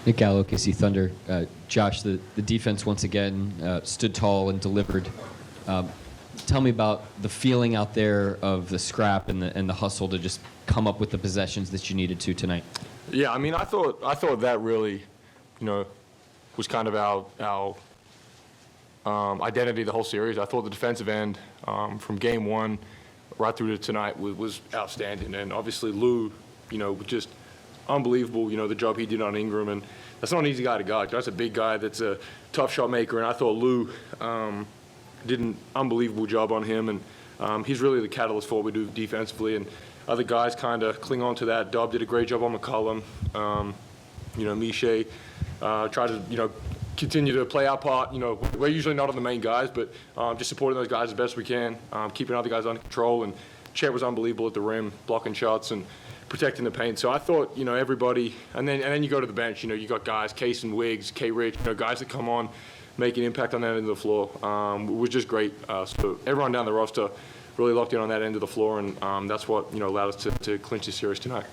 Nick Gallo, KC Thunder. Josh, the defense once again stood tall and delivered. Tell me about the feeling out there of the scrap and the hustle to just come up with the possessions that you needed to tonight. Yeah, I mean, I thought that really, was kind of our identity the whole series. I thought the defensive end from game one right through to tonight was outstanding, and obviously Lou, just unbelievable. The job he did on Ingram, and that's not an easy guy to guard. That's a big guy that's a tough shot maker, and I thought Lou did an unbelievable job on him, and he's really the catalyst for what we do defensively. And other guys kind of cling on to that. Dub did a great job on McCollum. Miche tried to continue to play our part. We're usually not on the main guys, but just supporting those guys as best we can, keeping other guys under control. And Chet was unbelievable at the rim, blocking shots and protecting the paint. So I thought, everybody, and then you go to the bench. You got guys, Case and Wiggs, K. Rich, guys that come on, make an impact on that end of the floor. It was just great. So everyone down the roster really locked in on that end of the floor, and that's what allowed us to clinch the series tonight.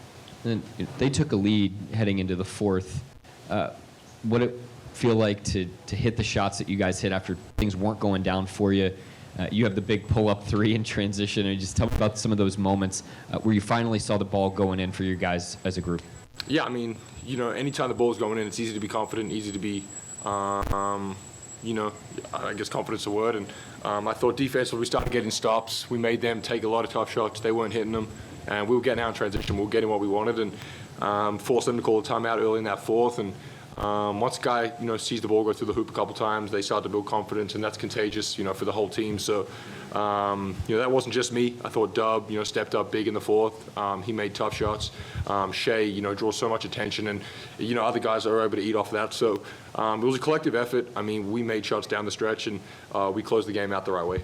And they took a lead heading into the fourth. What did it feel like to hit the shots that you guys hit after things weren't going down for you? You have the big pull-up three in transition. And just tell me about some of those moments where you finally saw the ball going in for you guys as a group. Yeah, I mean, anytime the ball's going in, it's easy to be confident, easy to be, I guess confident's a word. And I thought defensively we started getting stops. We made them take a lot of tough shots. They weren't hitting them. And we were getting out in transition. We were getting what we wanted, and forced them to call a timeout early in that fourth. And once a guy, sees the ball go through the hoop a couple times, they start to build confidence, and that's contagious, for the whole team. So, that wasn't just me. I thought Dub, stepped up big in the fourth. He made tough shots. Shea, draws so much attention, and, other guys are able to eat off that. So it was a collective effort. I mean, we made shots down the stretch, and we closed the game out the right way.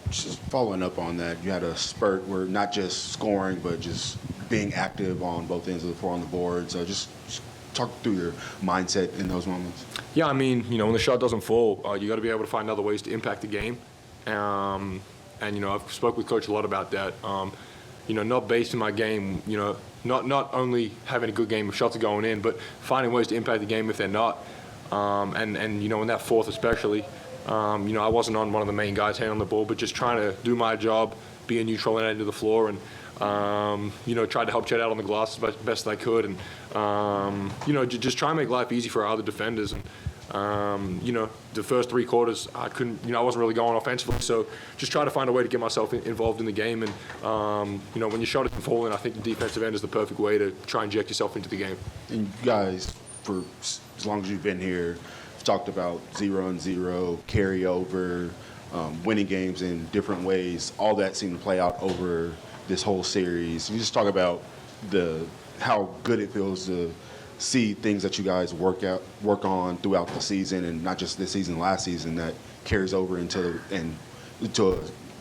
Just following up on that, you had a spurt where not just scoring, but just being active on both ends of the floor on the board. So just talk through your mindset in those moments. Yeah, I mean, when the shot doesn't fall, you got to be able to find other ways to impact the game. And, I've spoke with Coach a lot about that. Not basing my game, not only having a good game if shots are going in, but finding ways to impact the game if they're not. And in that fourth especially, I wasn't on one of the main guys handling the ball, but just trying to do my job, be a neutral end of the floor, and tried to help Chet out on the glass as best I could, and just try and make life easy for our other defenders. And the first three quarters I couldn't, I wasn't really going offensively, so just try to find a way to get myself involved in the game. And when your shot isn't falling, I think the defensive end is the perfect way to try and inject yourself into the game. And you guys, for as long as you've been here, talked about 0-0, carryover, winning games in different ways. All that seemed to play out over this whole series. You just talk about how good it feels to see things that you guys work on throughout the season, and not just this season, last season, that carries over into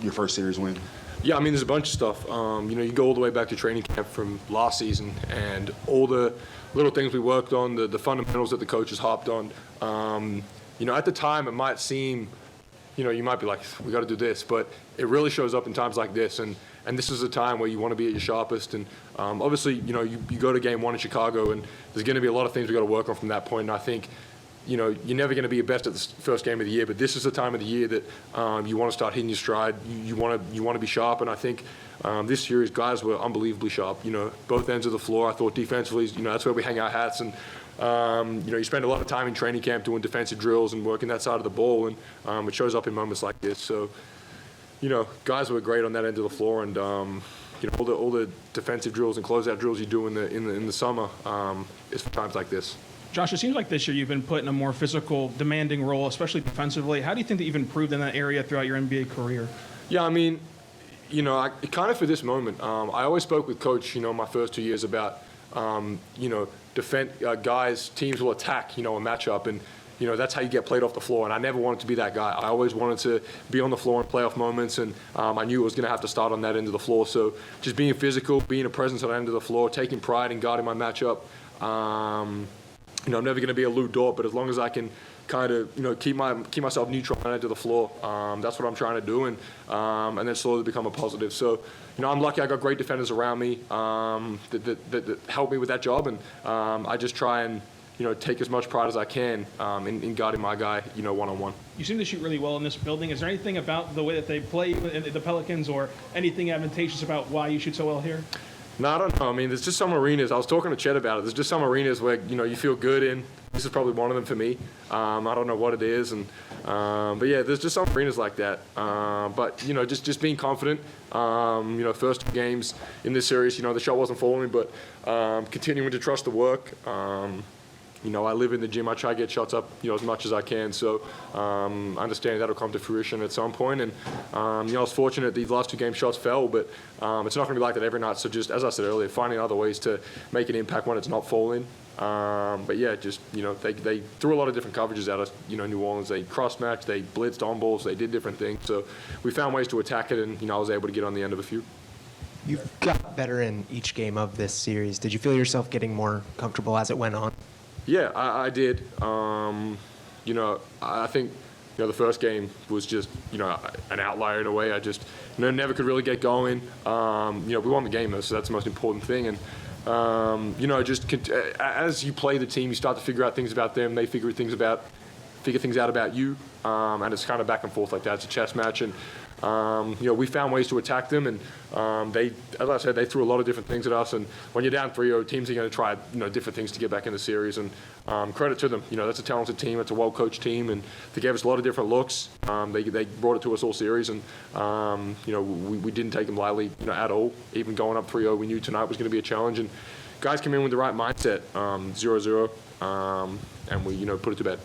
your first series win. Yeah, I mean, there's a bunch of stuff. You go all the way back to training camp from last season, and all the little things we worked on, the fundamentals that the coaches hopped on. At the time, it might seem, you might be like, we got to do this, but it really shows up in times like this, and this is a time where you want to be at your sharpest. And obviously, you go to game one in Chicago, and there's going to be a lot of things we got to work on from that point. And I think, you're never going to be your best at the first game of the year, but this is the time of the year that you want to start hitting your stride. You want to be sharp, and I think this series, guys were unbelievably sharp. Both ends of the floor. I thought defensively, that's where we hang our hats, and you spend a lot of time in training camp doing defensive drills and working that side of the ball, and it shows up in moments like this. So, guys were great on that end of the floor, and all the defensive drills and closeout drills you do in the summer is for times like this. Josh, it seems like this year you've been put in a more physical, demanding role, especially defensively. How do you think that you've improved in that area throughout your NBA career? Yeah, I mean, kind of for this moment, I always spoke with Coach, my first 2 years about, teams will attack, a matchup, and, that's how you get played off the floor. And I never wanted to be that guy. I always wanted to be on the floor in playoff moments, and I knew I was going to have to start on that end of the floor. So just being physical, being a presence on the end of the floor, taking pride in guarding my matchup. I'm never going to be a Lou Dort, but as long as I can kind of, keep myself neutral on the end of the floor, that's what I'm trying to do, and then slowly become a positive. So, I'm lucky I got great defenders around me that help me with that job, and I just try and, take as much pride as I can in guarding my guy, one-on-one. You seem to shoot really well in this building. Is there anything about the way that they play in the Pelicans or anything advantageous about why you shoot so well here? No, I don't know. I mean, there's just some arenas. I was talking to Chet about it. There's just some arenas where, you feel good in. This is probably one of them for me. I don't know what it is. But yeah, there's just some arenas like that. But, just being confident. First two games in this series, the shot wasn't falling, but continuing to trust the work. I live in the gym. I try to get shots up, as much as I can. So I understand that'll come to fruition at some point. And, I was fortunate these last two game shots fell, but it's not going to be like that every night. So just, as I said earlier, finding other ways to make an impact when it's not falling. But yeah, just, they threw a lot of different coverages at us, New Orleans. They cross-matched, they blitzed on balls, they did different things. So we found ways to attack it, and, I was able to get on the end of a few. You've got better in each game of this series. Did you feel yourself getting more comfortable as it went on? Yeah, I did. I think, the first game was just, an outlier in a way. I just, never could really get going. We won the game, though, so that's the most important thing. And, as you play the team, you start to figure out things about them. They figure things out about you. And it's kind of back and forth like that. It's a chess match. And, we found ways to attack them, and as I said, they threw a lot of different things at us. And when you're down 3-0, teams are going to try, different things to get back in the series. And credit to them, that's a talented team, it's a well-coached team, and they gave us a lot of different looks. They brought it to us all series, and we didn't take them lightly, at all. Even going up 3-0, we knew tonight was going to be a challenge, and guys came in with the right mindset, 0-0, and we, put it to bed.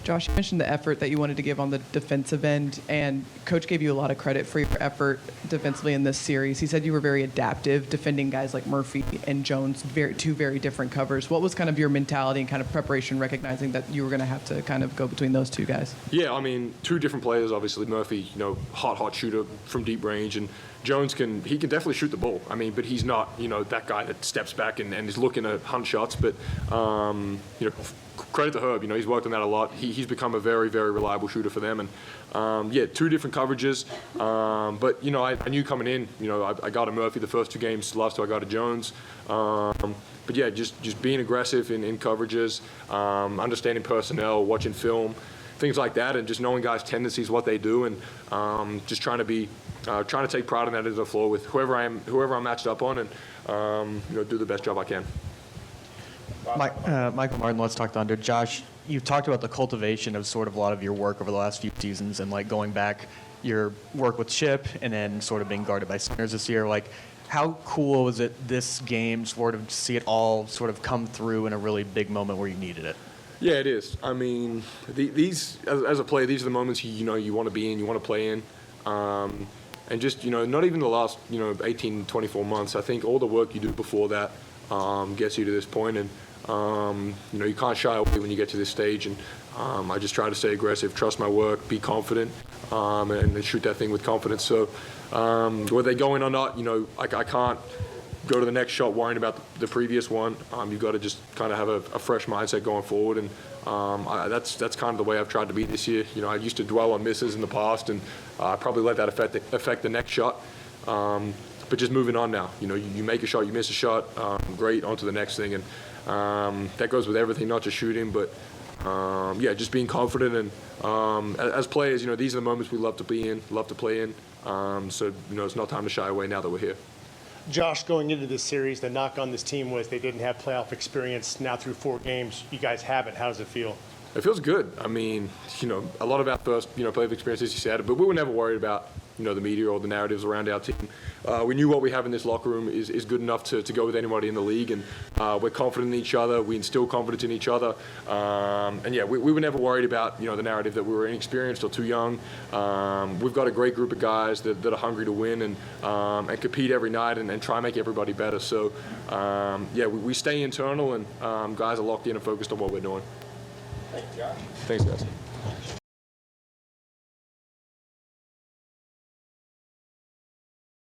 Josh, you mentioned the effort that you wanted to give on the defensive end, and Coach gave you a lot of credit for your effort defensively in this series. He said you were very adaptive, defending guys like Murphy and Jones, two very different covers. What was kind of your mentality and kind of preparation, recognizing that you were going to have to kind of go between those two guys? Yeah, I mean, two different players, obviously. Murphy, hot shooter from deep range, and Jones can definitely shoot the ball. I mean, but he's not, that guy that steps back and is looking to hunt shots. But, credit to Herb, he's worked on that a lot. He's become a very, very reliable shooter for them. And, two different coverages. But, I knew coming in, I got a Murphy the first two games. Last two I got a Jones. But, yeah, just being aggressive in coverages, understanding personnel, watching film, things like that, and just knowing guys' tendencies, what they do, and just trying to take pride in that into the floor with whoever I'm matched up on, and do the best job I can. Michael Martin, Let's Talk Thunder. Josh, you've talked about the cultivation of sort of a lot of your work over the last few seasons, and like going back, your work with Chip, and then sort of being guarded by centers this year. Like, how cool was it this game sort of to see it all sort of come through in a really big moment where you needed it? Yeah, it is. I mean, these as a player, these are the moments you want to be in, you want to play in, and just not even the last 18, 24 months. I think all the work you do before that gets you to this point, and you can't shy away when you get to this stage. And I just try to stay aggressive, trust my work, be confident, and shoot that thing with confidence. So whether they go in or not, I can't go to the next shot worrying about the previous one. You've got to just kind of have a fresh mindset going forward, and that's kind of the way I've tried to be this year. I used to dwell on misses in the past, and I probably let that affect the next shot. But just moving on now. You make a shot, you miss a shot, great, on to the next thing, and that goes with everything, not just shooting, but just being confident. And as players, these are the moments we love to be in, love to play in. So it's not time to shy away now that we're here. Josh, going into this series, the knock on this team was they didn't have playoff experience. Now through 4 games, you guys have it. How does it feel? It feels good. I mean, a lot of our first, playoff experience, as you said, but we were never worried about, the media or the narratives around our team. We knew what we have in this locker room is good enough to go with anybody in the league, and we're confident in each other. We instill confidence in each other. We were never worried about, the narrative that we were inexperienced or too young. We've got a great group of guys that are hungry to win and compete every night and try and make everybody better. So, we stay internal, and guys are locked in and focused on what we're doing. Thanks, Josh. Thanks, guys.